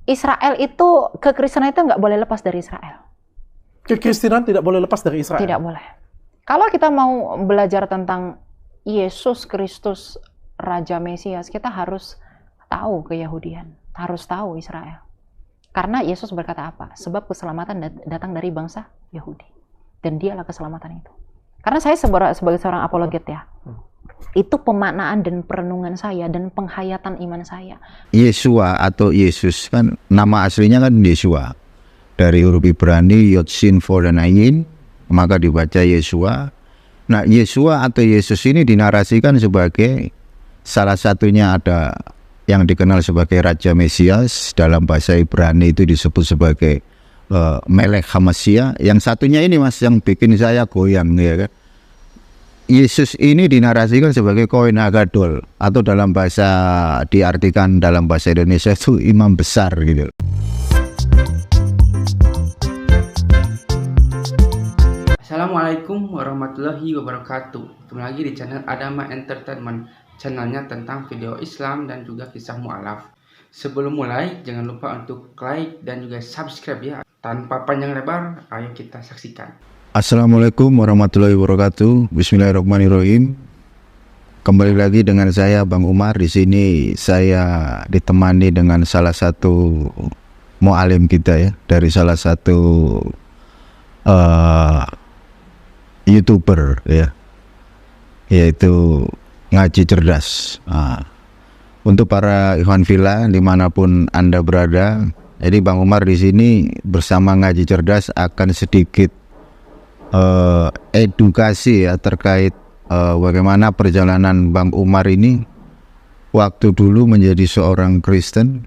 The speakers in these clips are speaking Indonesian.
Israel itu, kekristenan itu nggak boleh lepas dari Israel. Kekristenan tidak boleh lepas dari Israel? Tidak boleh. Kalau kita mau belajar tentang Yesus Kristus, Raja Mesias, kita harus tahu keyahudian, harus tahu Israel. Karena Yesus berkata apa? Sebab keselamatan datang dari bangsa Yahudi. Dan dialah keselamatan itu. Karena saya sebagai seorang apologet ya, itu pemaknaan dan perenungan saya dan penghayatan iman saya. Yesua atau Yesus kan nama aslinya kan Yesua. Dari huruf Ibrani Yod Shin Vav dan Ayin, maka dibaca Yesua. Nah, Yesua atau Yesus ini dinarasikan sebagai salah satunya ada yang dikenal sebagai Raja Mesias, dalam bahasa Ibrani itu disebut sebagai Melech Hamasia. Yang satunya ini Mas yang bikin saya goyang ya kan. Yesus ini dinarasikan sebagai Kohen Hagadol, atau dalam bahasa diartikan dalam bahasa Indonesia itu imam besar gitu. Assalamualaikum warahmatullahi wabarakatuh. Ketemu lagi di channel Adama Entertainment, channelnya tentang video Islam dan juga kisah mu'alaf. Sebelum mulai, jangan lupa untuk like dan juga subscribe ya. Tanpa panjang lebar, ayo kita saksikan. Assalamualaikum warahmatullahi wabarakatuh. Bismillahirrahmanirrahim. Kembali lagi dengan saya Bang Umar. Di sini saya ditemani dengan salah satu mu'alim kita ya, dari salah satu YouTuber ya, yaitu Ngaji Cerdas. Untuk para ikhwan fillah dimanapun Anda berada, jadi Bang Umar di sini bersama Ngaji Cerdas akan sedikit edukasi ya terkait bagaimana perjalanan Bang Umar ini waktu dulu menjadi seorang Kristen,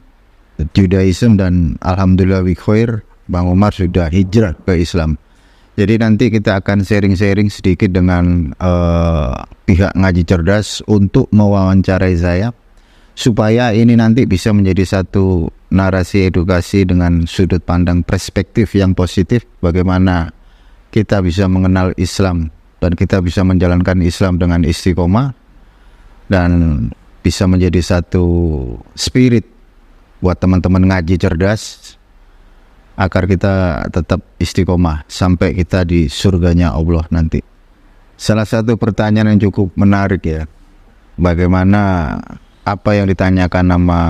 Judaism, dan alhamdulillah bi khair, Bang Umar sudah hijrah ke Islam. Jadi nanti kita akan sharing-sharing sedikit dengan pihak Ngaji Cerdas untuk mewawancarai saya, supaya ini nanti bisa menjadi satu narasi edukasi dengan sudut pandang perspektif yang positif, bagaimana kita bisa mengenal Islam dan kita bisa menjalankan Islam dengan istiqomah dan bisa menjadi satu spirit buat teman-teman Ngaji Cerdas agar kita tetap istiqomah sampai kita di surganya Allah nanti. Salah satu pertanyaan yang cukup menarik ya, bagaimana apa yang ditanyakan nama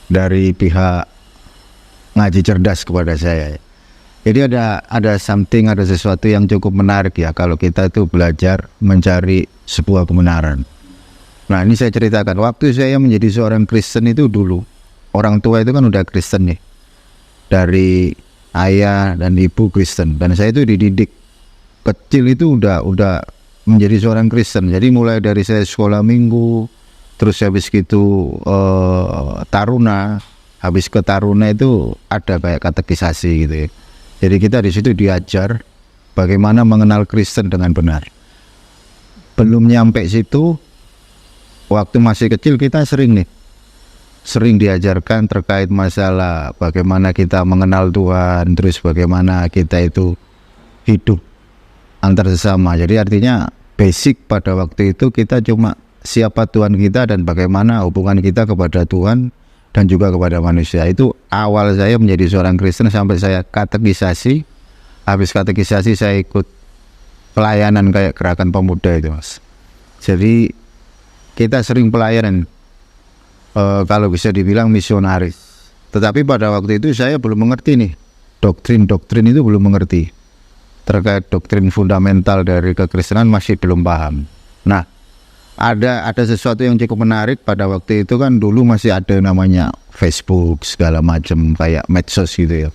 dari pihak Ngaji Cerdas kepada saya. Jadi ada sesuatu yang cukup menarik ya kalau kita itu belajar mencari sebuah kebenaran. Nah, ini saya ceritakan, waktu saya menjadi seorang Kristen itu dulu, orang tua itu kan udah Kristen nih, dari ayah dan ibu Kristen, dan saya itu dididik kecil itu udah menjadi seorang Kristen. Jadi mulai dari saya sekolah minggu, terus habis gitu taruna, habis ke taruna itu ada kayak katekisasi gitu ya. Jadi kita di situ diajar bagaimana mengenal Kristen dengan benar. Belum nyampe situ, waktu masih kecil kita sering diajarkan terkait masalah bagaimana kita mengenal Tuhan, terus bagaimana kita itu hidup antar sesama. Jadi artinya basic pada waktu itu kita cuma siapa Tuhan kita dan bagaimana hubungan kita kepada Tuhan dan juga kepada manusia. Itu awal saya menjadi seorang Kristen sampai saya katekisasi. Habis katekisasi saya ikut pelayanan kayak gerakan pemuda itu Mas. Jadi kita sering pelayanan, kalau bisa dibilang misionaris. Tetapi pada waktu itu saya belum mengerti nih, doktrin itu belum mengerti. Terkait doktrin fundamental dari kekristenan masih belum paham. Nah, ada sesuatu yang cukup menarik pada waktu itu kan, dulu masih ada namanya Facebook segala macam kayak medsos gitu ya.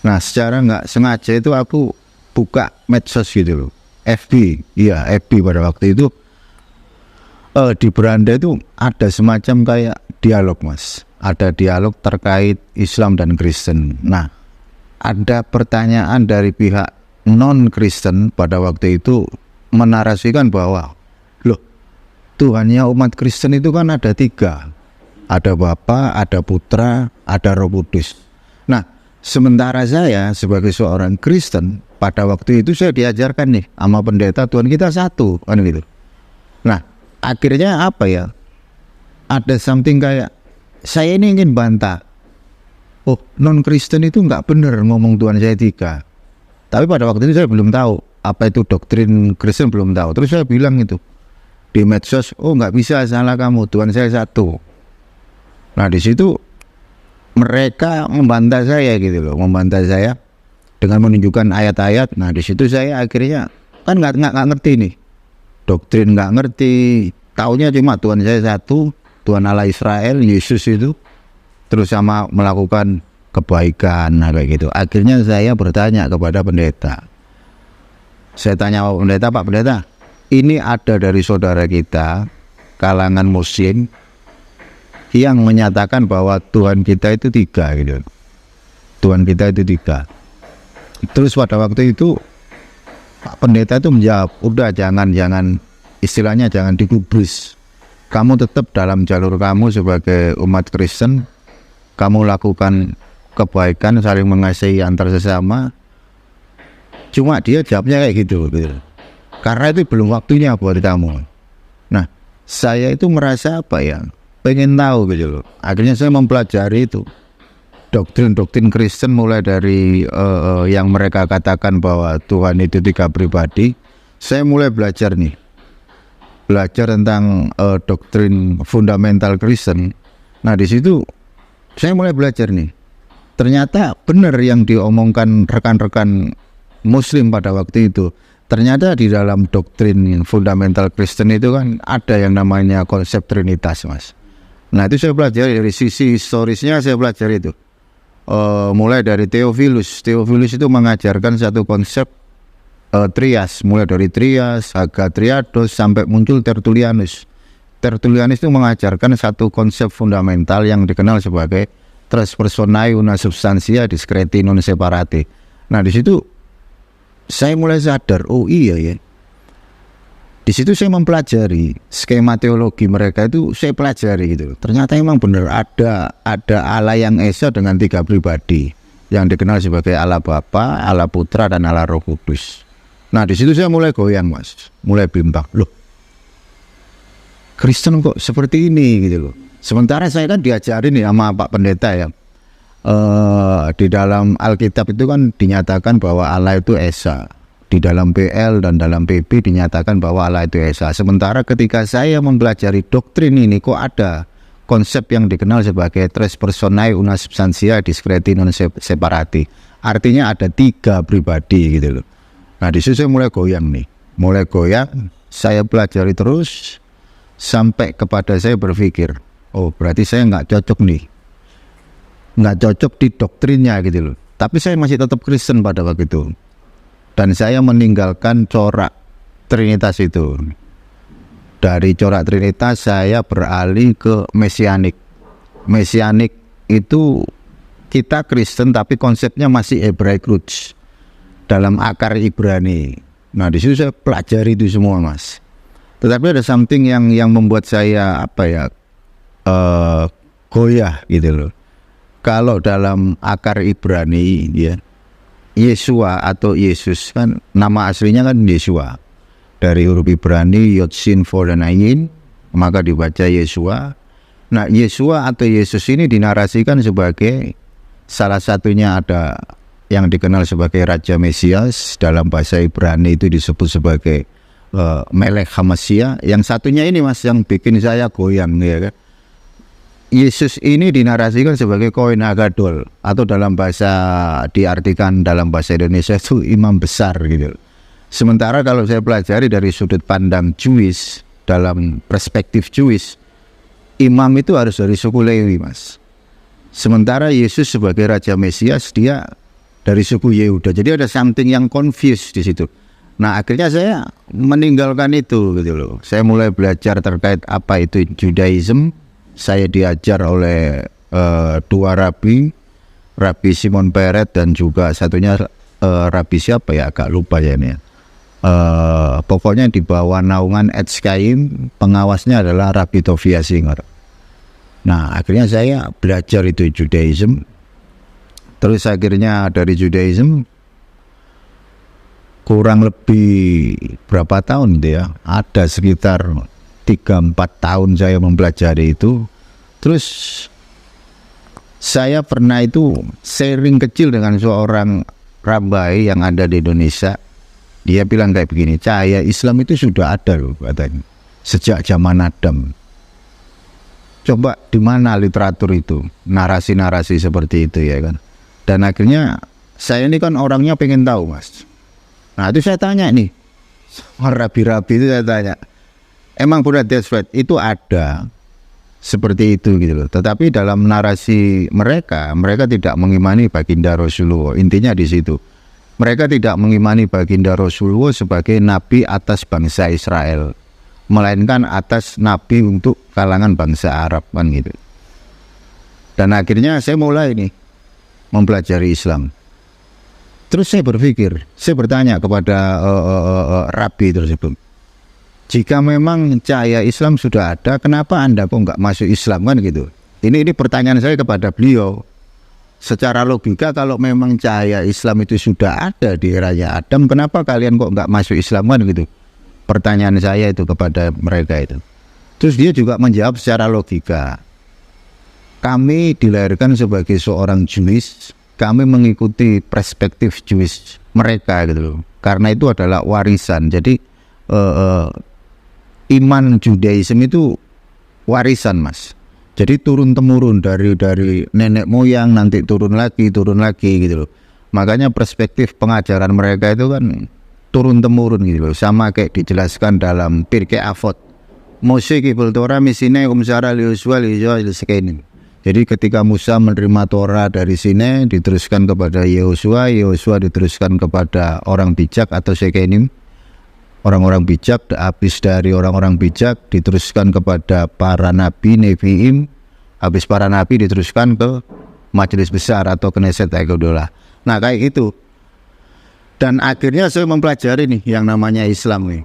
Nah, secara nggak sengaja itu aku buka medsos gitu loh, FB pada waktu itu. Di beranda itu ada semacam kayak dialog Mas, ada dialog terkait Islam dan Kristen. Nah, ada pertanyaan dari pihak non-Kristen pada waktu itu menarasikan bahwa loh, Tuhannya umat Kristen itu kan ada 3, ada Bapa, ada Putra, ada Roh Kudus. Nah, sementara saya sebagai seorang Kristen pada waktu itu saya diajarkan nih sama pendeta Tuhan kita satu kan gitu. Nah, akhirnya apa ya, ada something kayak saya ini ingin bantah. Oh, non-Kristen itu nggak benar ngomong Tuhan saya 3. Tapi pada waktu itu saya belum tahu apa itu doktrin Kristen, belum tahu. Terus saya bilang itu di medsos, oh nggak bisa, salah kamu, Tuhan saya 1. Nah di situ mereka membantah saya gitu loh, membantah saya dengan menunjukkan ayat-ayat. Nah di situ saya akhirnya kan nggak ngerti nih, doktrin nggak ngerti, taunya cuma Tuhan saya 1, Tuhan Allah Israel, Yesus itu, terus sama melakukan kebaikan, nah kayak gitu. Akhirnya saya bertanya kepada pendeta. Saya tanya Pak Pendeta, Pak Pendeta, ini ada dari saudara kita kalangan Muslim yang menyatakan bahwa Tuhan kita itu 3 gitu. Tuhan kita itu 3. Terus pada waktu itu Pak Pendeta itu menjawab, udah jangan istilahnya jangan digubris. Kamu tetap dalam jalur kamu sebagai umat Kristen, kamu lakukan kebaikan, saling mengasihi antar sesama. Cuma dia jawabnya kayak gitu. Karena itu belum waktunya buat kamu. Nah, saya itu merasa apa ya, pengen tahu gitu loh. Akhirnya saya mempelajari itu doktrin Kristen, mulai dari yang mereka katakan bahwa Tuhan itu 3 pribadi. Saya mulai belajar tentang doktrin fundamental Kristen. Nah di situ saya mulai belajar nih. Ternyata benar yang diomongkan rekan-rekan Muslim pada waktu itu. Ternyata di dalam doktrin fundamental Kristen itu kan ada yang namanya konsep Trinitas, Mas. Nah itu saya pelajari dari sisi historisnya, saya pelajari itu. Mulai dari Theophilus itu mengajarkan satu konsep trias, mulai dari trias, Agatriados, sampai muncul Tertullianus. Tertullianus itu mengajarkan satu konsep fundamental yang dikenal sebagai tres personae una substantia discreti non separati. Nah di situ saya mulai sadar, oh iya ya. Di situ saya mempelajari skema teologi mereka, itu saya pelajari gitu. Ternyata memang benar ada Allah yang esa dengan 3 pribadi yang dikenal sebagai Allah Bapa, Allah Putra, dan Allah Roh Kudus. Nah di situ saya mulai goyang, Mas, mulai bimbang. Loh, Kristen kok seperti ini gitu loh. Sementara saya kan diajarin nih sama Pak Pendeta ya, di dalam Alkitab itu kan dinyatakan bahwa Allah itu esa. Di dalam PL dan dalam PP dinyatakan bahwa Allah itu esa. Sementara ketika saya mempelajari doktrin ini, kok ada konsep yang dikenal sebagai tres personae una substantia discreti non separati. Artinya ada 3 pribadi gitu loh. Nah di situ saya mulai goyang nih, saya pelajari terus sampai kepada saya berpikir, oh berarti saya nggak cocok di doktrinnya gitu loh. Tapi saya masih tetap Kristen pada waktu itu, dan saya meninggalkan corak Trinitas itu. Dari corak Trinitas saya beralih ke Mesianik. Mesianik itu kita Kristen tapi konsepnya masih Hebraic roots, dalam akar Ibrani. Nah di situ saya pelajari itu semua, Mas. Tetapi ada something yang membuat saya goyah gitu loh. Kalau dalam akar Ibrani ya, Yesua atau Yesus kan nama aslinya kan Yesua. Dari huruf Ibrani Yod Shin Vav dan Ayin, maka dibaca Yesua. Nah Yesua atau Yesus ini dinarasikan sebagai, salah satunya ada yang dikenal sebagai Raja Mesias, dalam bahasa Ibrani itu disebut sebagai Melech HaMashiach. Yang satunya ini, Mas, yang bikin saya goyang ya kan. Yesus ini dinarasikan sebagai Kohen Hagadol, atau dalam bahasa, diartikan dalam bahasa Indonesia itu imam besar gitu. Sementara kalau saya pelajari dari sudut pandang Jewish, dalam perspektif Jewish, imam itu harus dari suku Lewi, Mas. Sementara Yesus sebagai Raja Mesias dia dari suku Yehuda. Jadi ada something yang confused di situ. Nah akhirnya saya meninggalkan itu gitu loh. Saya mulai belajar terkait apa itu Judaism. Saya diajar oleh 2 rabi, Rabi Simon Peret dan juga satunya Rabi siapa ya, agak lupa ya ini. Pokoknya di bawah naungan Etz Chaim, pengawasnya adalah Rabi Tovia Singer. Nah akhirnya saya belajar itu Judaism. Terus akhirnya dari Judaism kurang lebih berapa tahun itu ya, ada sekitar 3-4 tahun saya mempelajari itu. Terus saya pernah itu sharing kecil dengan seorang rabai yang ada di Indonesia. Dia bilang kayak begini, cahaya Islam itu sudah ada loh katanya, sejak zaman Adam. Coba di mana literatur itu, narasi-narasi seperti itu ya kan. Dan akhirnya saya ini kan orangnya pengen tahu mas. Nah itu saya tanya nih, rabi-rabi itu saya tanya, emang benar that's right, itu ada seperti itu gitu loh. Tetapi dalam narasi mereka tidak mengimani baginda Rasulullah. Intinya di situ. Mereka tidak mengimani baginda Rasulullah sebagai nabi atas bangsa Israel, melainkan atas nabi untuk kalangan bangsa Arab kan gitu. Dan akhirnya saya mulai nih mempelajari Islam. Terus saya berpikir, saya bertanya kepada rabi tersebut, jika memang cahaya Islam sudah ada, kenapa Anda kok nggak masuk Islam kan gitu? Ini pertanyaan saya kepada beliau. Secara logika kalau memang cahaya Islam itu sudah ada di eranya Adam, kenapa kalian kok nggak masuk Islam kan gitu? Pertanyaan saya itu kepada mereka itu. Terus dia juga menjawab secara logika. Kami dilahirkan sebagai seorang Jewish, kami mengikuti perspektif Jewish mereka gitu loh. Karena itu adalah warisan. Jadi iman Judaism itu warisan mas. Jadi turun temurun dari nenek moyang, nanti turun lagi gitu loh. Makanya perspektif pengajaran mereka itu kan turun temurun gitu loh. Sama kayak dijelaskan dalam Pirkei Avot. Moshe kibul Torah misine umsara liuswa liuswa. Jadi ketika Musa menerima Torah dari sini diteruskan kepada Yehosua diteruskan kepada orang bijak atau Shekenim. Orang-orang bijak, habis dari orang-orang bijak diteruskan kepada para nabi, neviim, habis para nabi diteruskan ke majelis besar atau Knesset Agodola. Nah kayak gitu. Dan akhirnya saya mempelajari nih yang namanya Islam nih.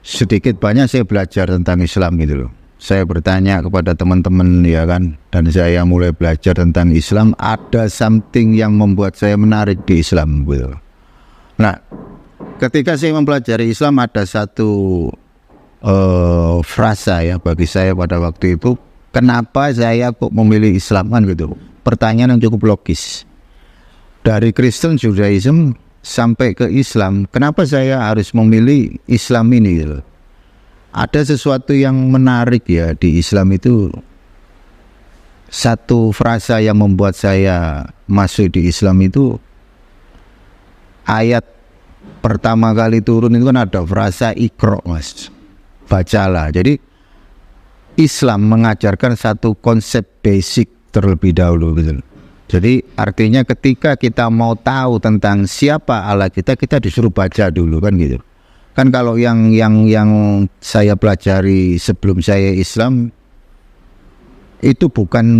Sedikit banyak saya belajar tentang Islam gitu loh. Saya bertanya kepada teman-teman ya kan, dan saya mulai belajar tentang Islam. Ada something yang membuat saya menarik di Islam gitu. Nah, ketika saya mempelajari Islam ada satu frasa ya bagi saya pada waktu itu, kenapa saya kok memilih Islam kan gitu. Pertanyaan yang cukup logis. Dari Kristen Judaism sampai ke Islam, kenapa saya harus memilih Islam ini gitu. Ada sesuatu yang menarik ya di Islam itu. Satu frasa yang membuat saya masuk di Islam itu, ayat pertama kali turun itu kan ada frasa Iqra mas, bacalah. Jadi Islam mengajarkan satu konsep basic terlebih dahulu gitu. Jadi artinya ketika kita mau tahu tentang siapa Allah kita disuruh baca dulu kan gitu. Kan kalau yang saya pelajari sebelum saya Islam itu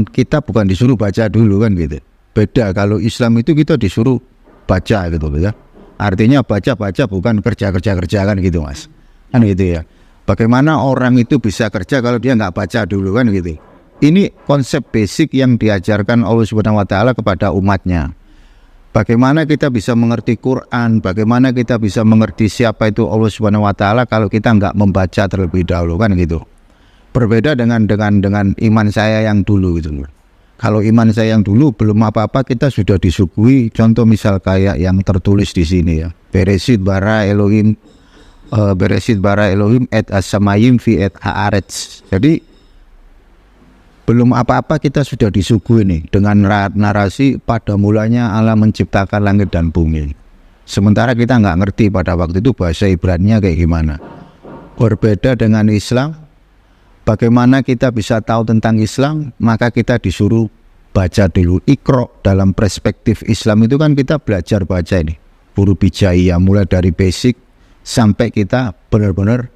kita bukan disuruh baca dulu kan gitu. Beda kalau Islam itu kita disuruh baca gitu ya. Artinya baca bukan kerja kan gitu mas. Kan gitu ya. Bagaimana orang itu bisa kerja kalau dia nggak baca dulu kan gitu. Ini konsep basic yang diajarkan Allah Subhanahu wa taala kepada umatnya. Bagaimana kita bisa mengerti Quran, bagaimana kita bisa mengerti siapa itu Allah Subhanahu wa taala kalau kita nggak membaca terlebih dahulu kan gitu. Berbeda dengan iman saya yang dulu gitu. Kalau iman saya yang dulu belum apa-apa kita sudah disuguhi contoh misal kayak yang tertulis di sini ya. Bereshit bara Elohim et as-samayim fi et haaretz. Jadi belum apa-apa kita sudah disuguhi nih dengan narasi pada mulanya Allah menciptakan langit dan bumi. Sementara kita nggak ngerti pada waktu itu bahasa Ibrani-nya kayak gimana. Berbeda dengan Islam, bagaimana kita bisa tahu tentang Islam, maka kita disuruh baca dulu. Iqra dalam perspektif Islam itu kan kita belajar baca ini. Huruf hijaiyah mulai dari basic sampai kita benar-benar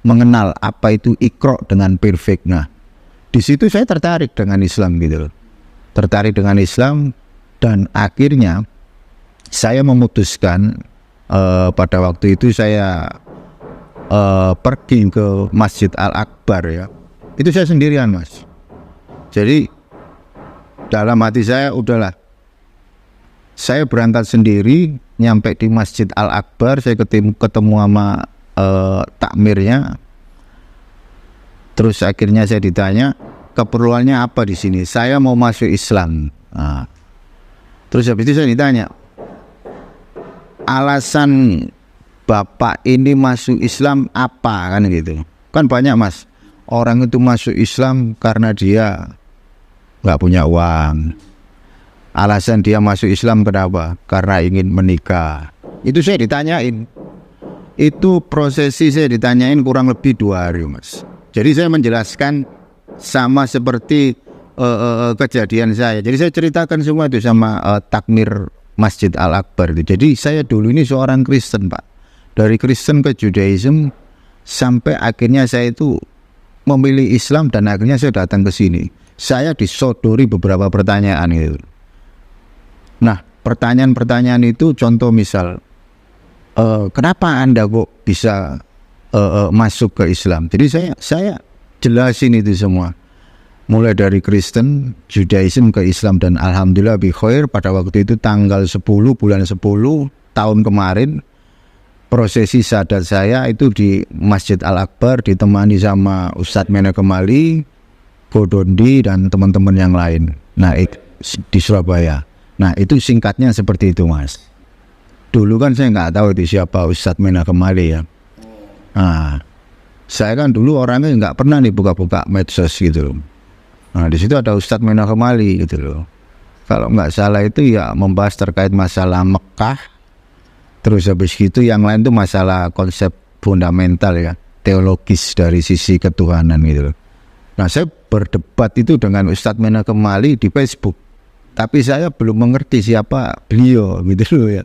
mengenal apa itu Iqra dengan perfect. Nah, di situ saya tertarik dengan Islam gitu loh. Tertarik dengan Islam dan akhirnya saya memutuskan pada waktu itu saya pergi ke Masjid Al-Akbar ya. Itu saya sendirian mas. Jadi dalam hati saya udahlah. Saya berangkat sendiri, nyampe di Masjid Al-Akbar, saya ketemu sama takmirnya. Terus akhirnya saya ditanya, keperluannya apa di sini? Saya mau masuk Islam. Nah, terus habis itu saya ditanya, alasan Bapak ini masuk Islam apa, kan gitu. Kan banyak Mas, orang itu masuk Islam karena dia nggak punya uang. Alasan dia masuk Islam kenapa? Karena ingin menikah. Itu saya ditanyain. Itu prosesi saya ditanyain kurang lebih 2 hari Mas. Jadi saya menjelaskan sama seperti kejadian saya. Jadi saya ceritakan semua itu sama takmir Masjid Al-Akbar itu. Jadi saya dulu ini seorang Kristen Pak. Dari Kristen ke Judaism sampai akhirnya saya itu memilih Islam dan akhirnya saya datang ke sini. Saya disodori beberapa pertanyaan itu. Nah, pertanyaan-pertanyaan itu contoh misal, kenapa Anda kok bisa masuk ke Islam? Jadi saya jelasin itu semua. Mulai dari Kristen, Judaism ke Islam, dan alhamdulillah bi khair pada waktu itu tanggal 10 bulan 10 tahun kemarin prosesi syahadat saya itu di Masjid Al-Akbar ditemani sama Ustadz Mena Kemali, Godondi dan teman-teman yang lain. Nah, di Surabaya. Nah, itu singkatnya seperti itu Mas. Dulu kan saya nggak tahu itu siapa Ustadz Mena Kemali ya. Nah, saya kan dulu orangnya nggak pernah nih buka-buka medsos gitu loh. Nah, di situ ada Ustadz Mena Kemali gitu loh. Kalau nggak salah itu ya membahas terkait masalah Mekah. Terus habis itu yang lain tuh masalah konsep fundamental ya, teologis dari sisi ketuhanan gitu loh. Nah, saya berdebat itu dengan Ustadz Mena Kemali di Facebook. Tapi saya belum mengerti siapa beliau gitu loh ya.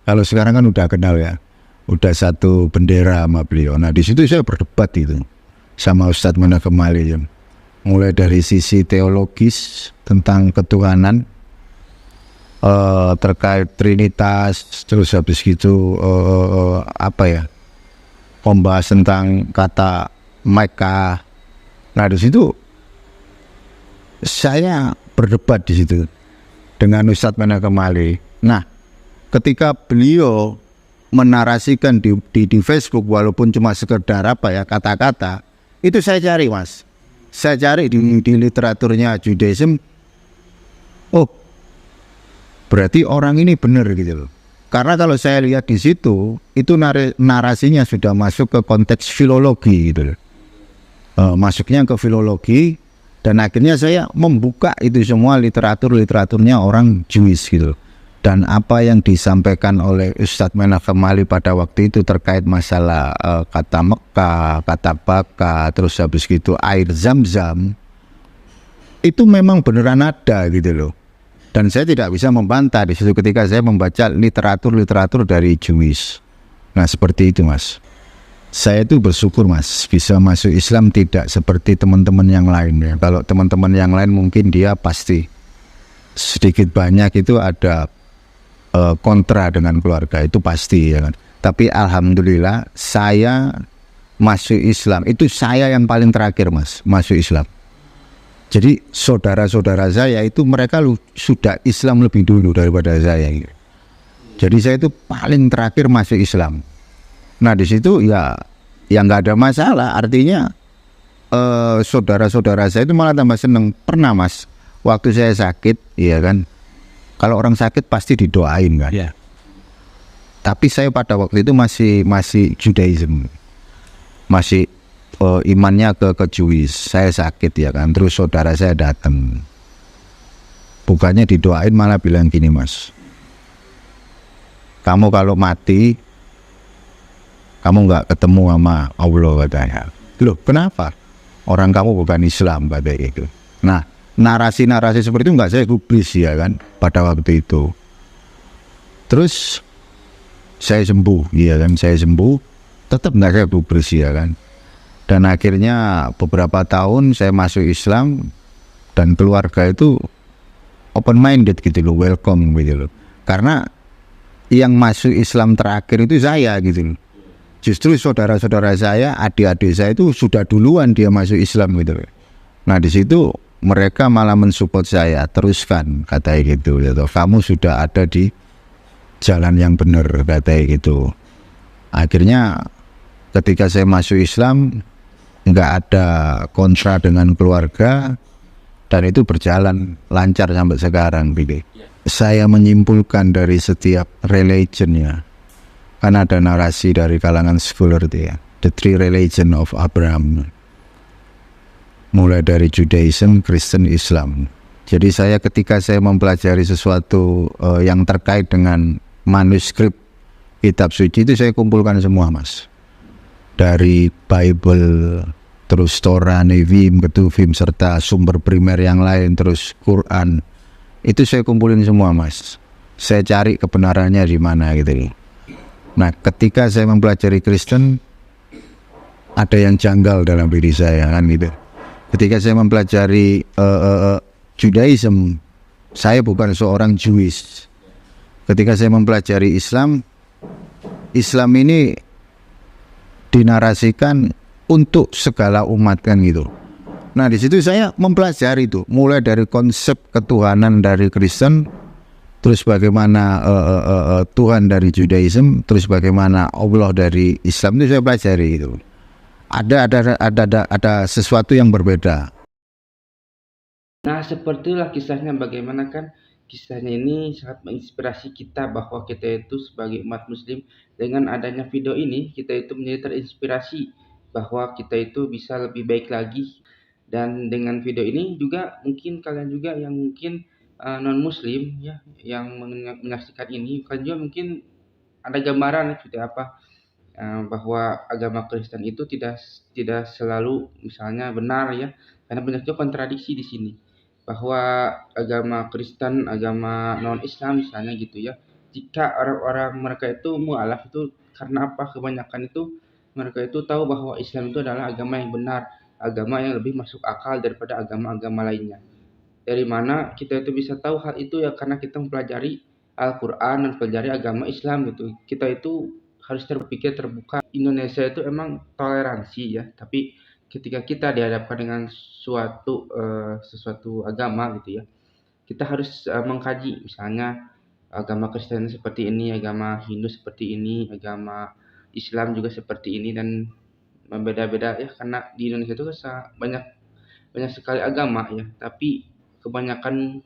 Kalau sekarang kan udah kenal ya. Udah satu bendera sama beliau. Nah, di situ saya berdebat itu sama Ustadz Mena Kemali ya. Mulai dari sisi teologis tentang ketuhanan, terkait Trinitas, terus habis gitu membahas tentang kata Mekah. Nah, di situ saya berdebat di situ dengan Ustadz Mena Kemali. Nah, ketika beliau menarasikan di Facebook walaupun cuma sekedar kata-kata, itu saya cari Mas. Saya cari di literaturnya Judaism. Oh, berarti orang ini benar gitu loh. Karena kalau saya lihat di situ, itu narasinya sudah masuk ke konteks filologi gitu loh. Masuknya ke filologi, dan akhirnya saya membuka itu semua literaturnya orang Jewish gitu loh. Dan apa yang disampaikan oleh Ustadz Mena Kemali pada waktu itu terkait masalah kata Mekah, kata Baka, terus habis gitu air Zam-Zam, itu memang beneran ada gitu loh. Dan saya tidak bisa membantah di situ ketika saya membaca literatur dari Jewish. Nah, seperti itu Mas. Saya itu bersyukur Mas bisa masuk Islam tidak seperti teman-teman yang lain ya. Kalau teman-teman yang lain mungkin dia pasti sedikit banyak itu ada kontra dengan keluarga, itu pasti ya kan. Tapi alhamdulillah saya masuk Islam, itu saya yang paling terakhir Mas masuk Islam. Jadi saudara-saudara saya itu mereka sudah Islam lebih dulu daripada saya. Jadi saya itu paling terakhir masuk Islam. Nah, di situ ya nggak ada masalah. Artinya saudara-saudara saya itu malah tambah seneng. Pernah Mas, waktu saya sakit, iya kan. Kalau orang sakit pasti didoain kan. Yeah. Tapi saya pada waktu itu masih Judaism, masih imannya ke Jewish. Saya sakit ya kan. Terus saudara saya datang, bukannya didoain malah bilang gini Mas, kamu kalau mati kamu nggak ketemu sama Allah katanya. Loh, kenapa? Orang kamu bukan Islam katanya itu. Nah, narasi-narasi seperti itu nggak saya gubris ya kan pada waktu itu. Terus saya sembuh, ya kan, saya sembuh, tetap nggak saya gubris ya kan. Dan akhirnya beberapa tahun saya masuk Islam dan keluarga itu open minded gitu loh, welcome gitu loh. Karena yang masuk Islam terakhir itu saya gitu loh. Justru saudara-saudara saya, adik-adik saya itu sudah duluan dia masuk Islam gitu loh. Nah, di situ mereka malah mensupport saya, teruskan katanya gitu, kamu sudah ada di jalan yang benar katanya gitu. Akhirnya ketika saya masuk Islam nggak ada kontra dengan keluarga, dan itu berjalan lancar sampai sekarang gitu. Saya menyimpulkan dari setiap religionnya, kan ada narasi dari kalangan scholar itu ya, the three religion of Abraham, mulai dari Judaism, Kristen, Islam. Jadi ketika saya mempelajari sesuatu yang terkait dengan manuskrip kitab suci itu saya kumpulkan semua, Mas. Dari Bible, terus Torah, Nevi'im, Ketuvim, serta sumber primer yang lain, terus Quran. Itu saya kumpulin semua, Mas. Saya cari kebenarannya di mana gitu. Nah, ketika saya mempelajari Kristen, ada yang janggal dalam diri saya kan gitu. Ketika saya mempelajari Judaism, saya bukan seorang Jewish. Ketika saya mempelajari Islam ini dinarasikan untuk segala umat kan gitu. Nah, di situ saya mempelajari itu, mulai dari konsep ketuhanan dari Kristen, terus bagaimana Tuhan dari Judaism, terus bagaimana Allah dari Islam, itu saya pelajari itu. Ada sesuatu yang berbeda. Nah, sepertilah kisahnya, bagaimana kan kisahnya ini sangat menginspirasi kita bahwa kita itu sebagai umat muslim, dengan adanya video ini kita itu menjadi terinspirasi bahwa kita itu bisa lebih baik lagi. Dan dengan video ini juga mungkin kalian juga yang mungkin non muslim ya, yang menyaksikan ini, kalian juga mungkin ada gambaran seperti apa bahwa agama Kristen itu tidak selalu misalnya benar ya, karena banyak juga kontradiksi di sini. Bahwa agama Kristen, agama non-Islam misalnya gitu ya, jika orang-orang mereka itu mualaf itu karena apa? Kebanyakan itu mereka itu tahu bahwa Islam itu adalah agama yang benar, agama yang lebih masuk akal daripada agama-agama lainnya. Dari mana kita itu bisa tahu hal itu ya? Karena kita mempelajari Al-Quran dan mempelajari agama Islam gitu. Kita itu harus terpikir terbuka. Indonesia itu emang toleransi ya, tapi ketika kita dihadapkan dengan sesuatu agama gitu ya, kita harus mengkaji, misalnya agama Kristen seperti ini, agama Hindu seperti ini, agama Islam juga seperti ini, dan berbeda-beda ya, karena di Indonesia itu banyak sekali agama ya, tapi kebanyakan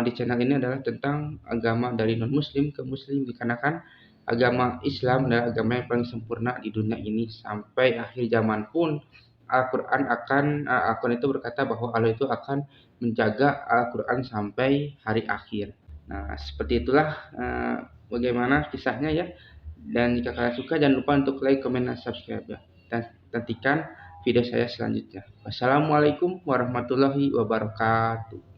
di channel ini adalah tentang agama dari non muslim ke muslim, dikarenakan agama Islam adalah agama yang paling sempurna di dunia ini. Sampai akhir zaman pun Al-Quran itu berkata bahwa Allah itu akan menjaga Al-Quran sampai hari akhir. Nah, seperti itulah bagaimana kisahnya ya. Dan jika kalian suka, jangan lupa untuk like, comment, dan subscribe ya. Dan nantikan video saya selanjutnya. Wassalamualaikum warahmatullahi wabarakatuh.